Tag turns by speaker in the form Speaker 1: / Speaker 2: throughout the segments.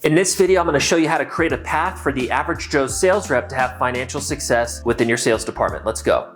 Speaker 1: In this video, I'm going to show you how to create a path for the average Joe sales rep to have financial success within your sales department. Let's go.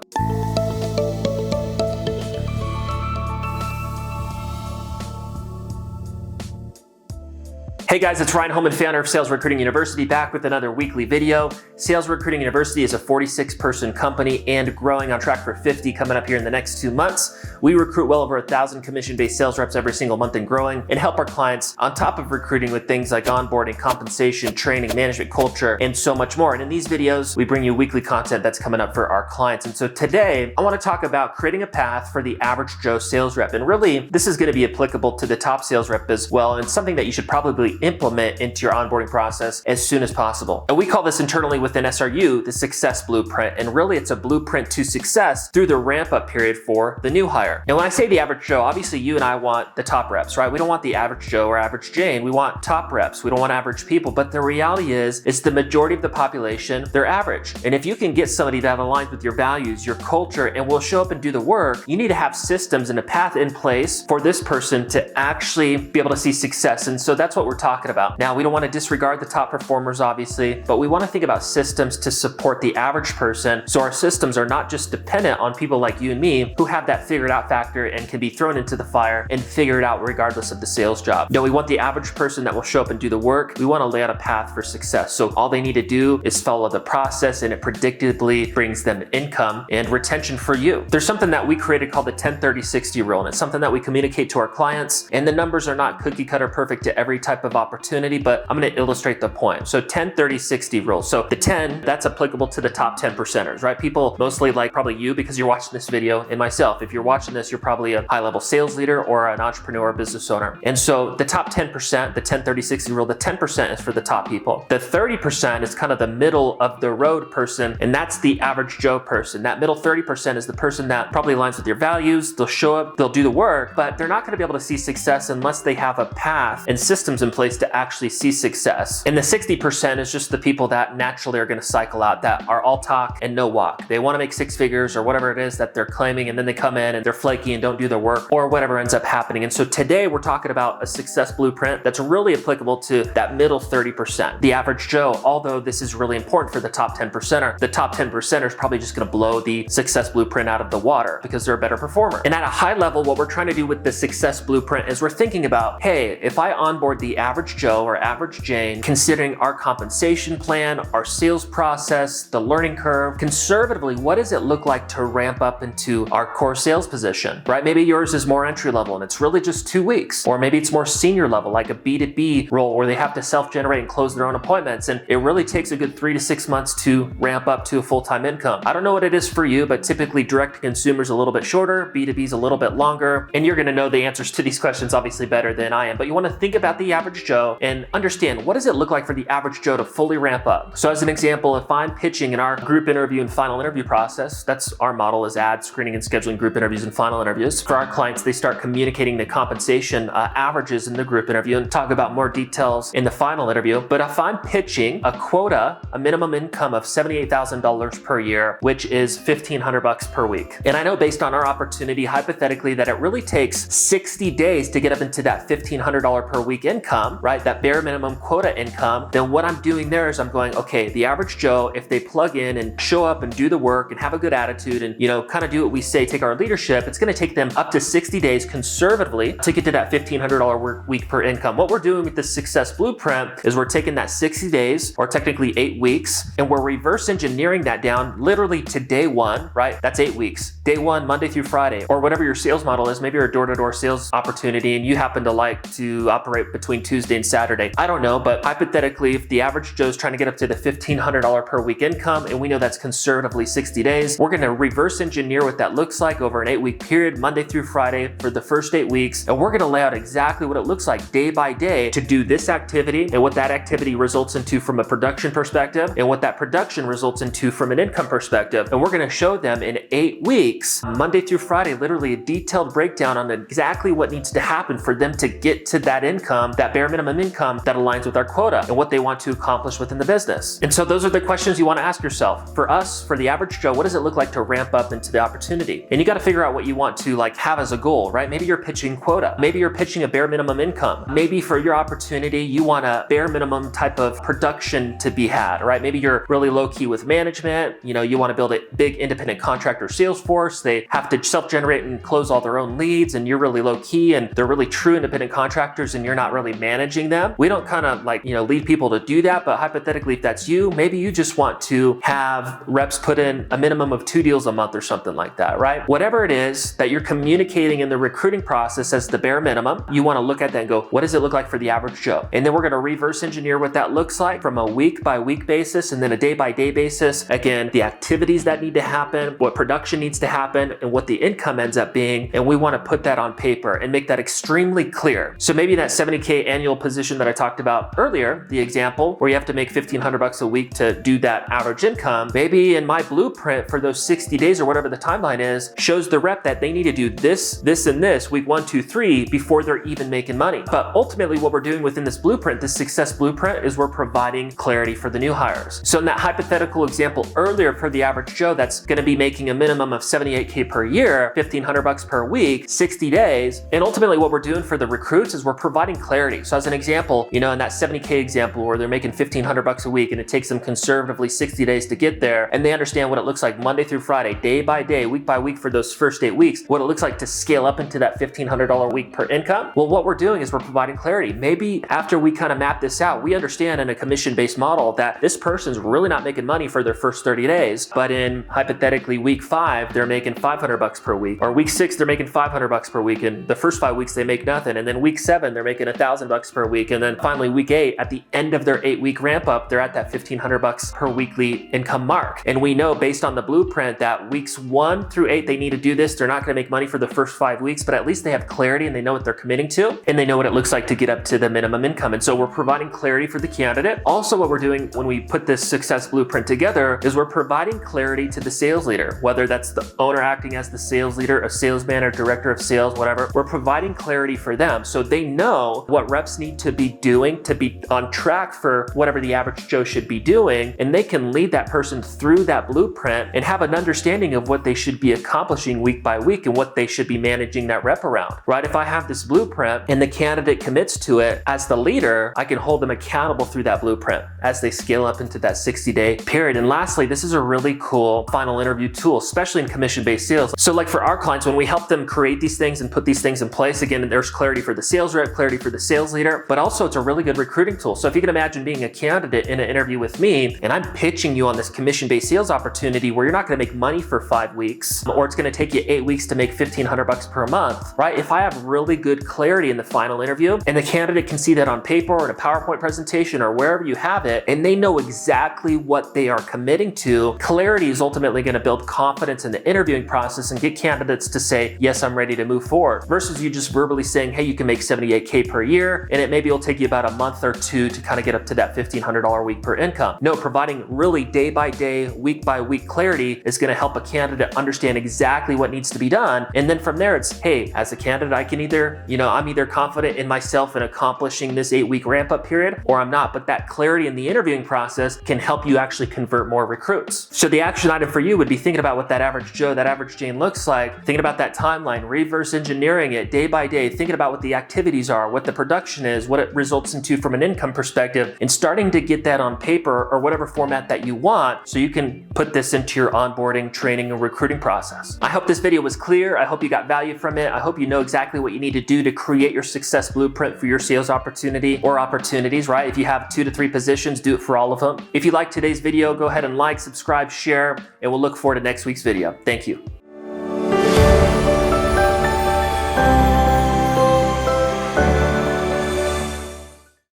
Speaker 1: Hey guys, it's Ryan Holman, founder of Sales Recruiting University, back with another weekly video. Sales Recruiting University is a 46-person company and growing, on track for 50 coming up here in the next 2 months. We recruit well over 1,000 commission-based sales reps every single month and growing, and help our clients on top of recruiting with things like onboarding, compensation, training, management, culture, and so much more. And in these videos, we bring you weekly content that's coming up for our clients. And so today, I want to talk about creating a path for the average Joe sales rep. And really, this is going to be applicable to the top sales rep as well, and it's something that you should probably implement into your onboarding process as soon as possible. And we call this internally within SRU the success blueprint. And really, it's a blueprint to success through the ramp up period for the new hire. Now, when I say the average Joe, obviously you and I want the top reps, right? We don't want the average Joe or average Jane. We want top reps. We don't want average people. But the reality is the majority of the population, they're average. And if you can get somebody that aligns with your values, your culture, and will show up and do the work, you need to have systems and a path in place for this person to actually be able to see success. And so that's what we're talking about. Now, we don't want to disregard the top performers, obviously, but we want to think about systems to support the average person. So our systems are not just dependent on people like you and me who have that figured out factor and can be thrown into the fire and figure it out regardless of the sales job. No, we want the average person that will show up and do the work. We want to lay out a path for success. So all they need to do is follow the process, and it predictably brings them income and retention for you. There's something that we created called the 10-30-60 rule, and it's something that we communicate to our clients, and the numbers are not cookie cutter perfect to every type of opportunity, but I'm going to illustrate the point. So 10-30-60 rule. So the 10, that's applicable to the top 10 percenters, right? People mostly like probably you because you're watching this video, and myself. If you're watching this, you're probably a high-level sales leader or an entrepreneur or business owner. And so the top 10%, the 10-30-60 rule, the 10% is for the top people. The 30% is kind of the middle of the road person, and that's the average Joe person. That middle 30% is the person that probably aligns with your values. They'll show up, they'll do the work, but they're not going to be able to see success unless they have a path and systems in place to actually see success. And the 60% is just the people that naturally are going to cycle out, that are all talk and no walk. They want to make 6 figures or whatever it is that they're claiming, and then they come in and they're flaky and don't do their work, or whatever ends up happening. And so today we're talking about a success blueprint that's really applicable to that middle 30%, the average Joe. Although this is really important for the top 10%er, the top 10% is probably just going to blow the success blueprint out of the water because they're a better performer. And at a high level, what we're trying to do with the success blueprint is we're thinking about, hey, if I onboard the average Joe or average Jane, considering our compensation plan, our sales process, the learning curve, conservatively, what does it look like to ramp up into our core sales position, right? Maybe yours is more entry level and it's really just 2 weeks, or maybe it's more senior level, like a B2B role where they have to self-generate and close their own appointments, and it really takes a good 3 to 6 months to ramp up to a full-time income. I don't know what it is for you, but typically direct to consumer is a little bit shorter, B2B is a little bit longer, and you're going to know the answers to these questions obviously better than I am. But you want to think about the average Joe and understand, what does it look like for the average Joe to fully ramp up? So as an example, if I'm pitching in our group interview and final interview process, that's our model, is ad screening and scheduling group interviews and final interviews. For our clients, they start communicating the compensation averages in the group interview and talk about more details in the final interview. But if I'm pitching a quota, a minimum income of $78,000 per year, which is $1,500 per week. And I know based on our opportunity, hypothetically, that it really takes 60 days to get up into that $1,500 per week income, right? That bare minimum quota income. Then what I'm doing there is I'm going, okay, the average Joe, if they plug in and show up and do the work and have a good attitude and, kind of do what we say, take our leadership, it's going to take them up to 60 days conservatively to get to that $1,500 work week per income. What we're doing with the success blueprint is we're taking that 60 days, or technically 8 weeks, and we're reverse engineering that down literally to day one, right? That's 8 weeks. Day one, Monday through Friday, or whatever your sales model is. Maybe you're a door-to-door sales opportunity and you happen to like to operate between Tuesday and Saturday. I don't know, but hypothetically, if the average Joe's trying to get up to the $1,500 per week income, and we know that's conservatively 60 days, we're going to reverse engineer what that looks like over an 8-week period, Monday through Friday for the first 8 weeks. And we're going to lay out exactly what it looks like day by day to do this activity, and what that activity results into from a production perspective, and what that production results into from an income perspective. And we're going to show them in 8 weeks, Monday through Friday, literally a detailed breakdown on exactly what needs to happen for them to get to that income, that bare minimum minimum income that aligns with our quota and what they want to accomplish within the business. And so those are the questions you want to ask yourself. For us, for the average Joe, what does it look like to ramp up into the opportunity? And you got to figure out what you want to have as a goal, right? Maybe you're pitching quota. Maybe you're pitching a bare minimum income. Maybe for your opportunity, you want a bare minimum type of production to be had, right? Maybe you're really low key with management. You want to build a big independent contractor sales force. They have to self-generate and close all their own leads, and you're really low key and they're really true independent contractors and you're not really managing them. We don't kind of lead people to do that, but hypothetically, if that's you, maybe you just want to have reps put in a minimum of 2 deals a month or something like that, right? Whatever it is that you're communicating in the recruiting process as the bare minimum, you want to look at that and go, what does it look like for the average Joe? And then we're going to reverse engineer what that looks like from a week by week basis and then a day by day basis. Again, the activities that need to happen, what production needs to happen, and what the income ends up being. And we want to put that on paper and make that extremely clear. So maybe that 70K annual position that I talked about earlier, the example where you have to make $1,500 a week to do that average income, maybe in my blueprint for those 60 days or whatever the timeline is, shows the rep that they need to do this, this, and this week 1, 2, 3 before they're even making money. But ultimately what we're doing within this blueprint, this success blueprint, is we're providing clarity for the new hires. So in that hypothetical example earlier for the average Joe that's going to be making a minimum of 78K per year, $1,500 per week, 60 days. And ultimately what we're doing for the recruits is we're providing clarity. So as an example, in that 70K example where they're making $1,500 a week and it takes them conservatively 60 days to get there, and they understand what it looks like Monday through Friday, day by day, week by week for those first 8 weeks, what it looks like to scale up into that $1,500 a week per income. Well, what we're doing is we're providing clarity. Maybe after we kind of map this out, we understand in a commission-based model that this person's really not making money for their first 30 days, but in hypothetically week 5, they're making $500 per week, or week 6, they're making $500 per week, and the first 5 weeks they make nothing, and then week 7, they're making $1,000 per week, and then finally week 8, at the end of their 8-week ramp up, they're at that $1,500 per weekly income mark. And we know based on the blueprint that weeks 1 through 8, they need to do this. They're not going to make money for the first 5 weeks, but at least they have clarity and they know what they're committing to, and they know what it looks like to get up to the minimum income. And so we're providing clarity for the candidate. Also, what we're doing when we put this success blueprint together is we're providing clarity to the sales leader, whether that's the owner acting as the sales leader, a sales manager, director of sales, whatever. We're providing clarity for them so they know what reps need to be doing to be on track for whatever the average Joe should be doing, and they can lead that person through that blueprint and have an understanding of what they should be accomplishing week by week and what they should be managing that rep around, right? If I have this blueprint and the candidate commits to it, as the leader, I can hold them accountable through that blueprint as they scale up into that 60-day period. And lastly, this is a really cool final interview tool, especially in commission-based sales. So like for our clients, when we help them create these things and put these things in place, again, there's clarity for the sales rep, clarity for the sales leader, but also it's a really good recruiting tool. So if you can imagine being a candidate in an interview with me and I'm pitching you on this commission-based sales opportunity where you're not going to make money for 5 weeks, or it's going to take you 8 weeks to make $1,500 per month, right? If I have really good clarity in the final interview and the candidate can see that on paper or in a PowerPoint presentation or wherever you have it, and they know exactly what they are committing to, clarity is ultimately going to build confidence in the interviewing process and get candidates to say, yes, I'm ready to move forward, versus you just verbally saying, hey, you can make 78K per year, and maybe it'll take you about a month or 2 to kind of get up to that $1,500 a week per income. No, providing really day by day, week by week clarity is going to help a candidate understand exactly what needs to be done. And then from there, it's, hey, as a candidate, I can either, I'm either confident in myself in accomplishing this 8-week ramp up period, or I'm not. But that clarity in the interviewing process can help you actually convert more recruits. So the action item for you would be thinking about what that average Joe, that average Jane looks like, thinking about that timeline, reverse engineering it day by day, thinking about what the activities are, what the production is, what it results into from an income perspective, and starting to get that on paper or whatever format that you want so you can put this into your onboarding, training, and recruiting process. I hope this video was clear. I hope you got value from it. I hope you know exactly what you need to do to create your success blueprint for your sales opportunity or opportunities, right? If you have 2 to 3 positions, do it for all of them. If you liked today's video, go ahead and like, subscribe, share, and we'll look forward to next week's video. Thank you.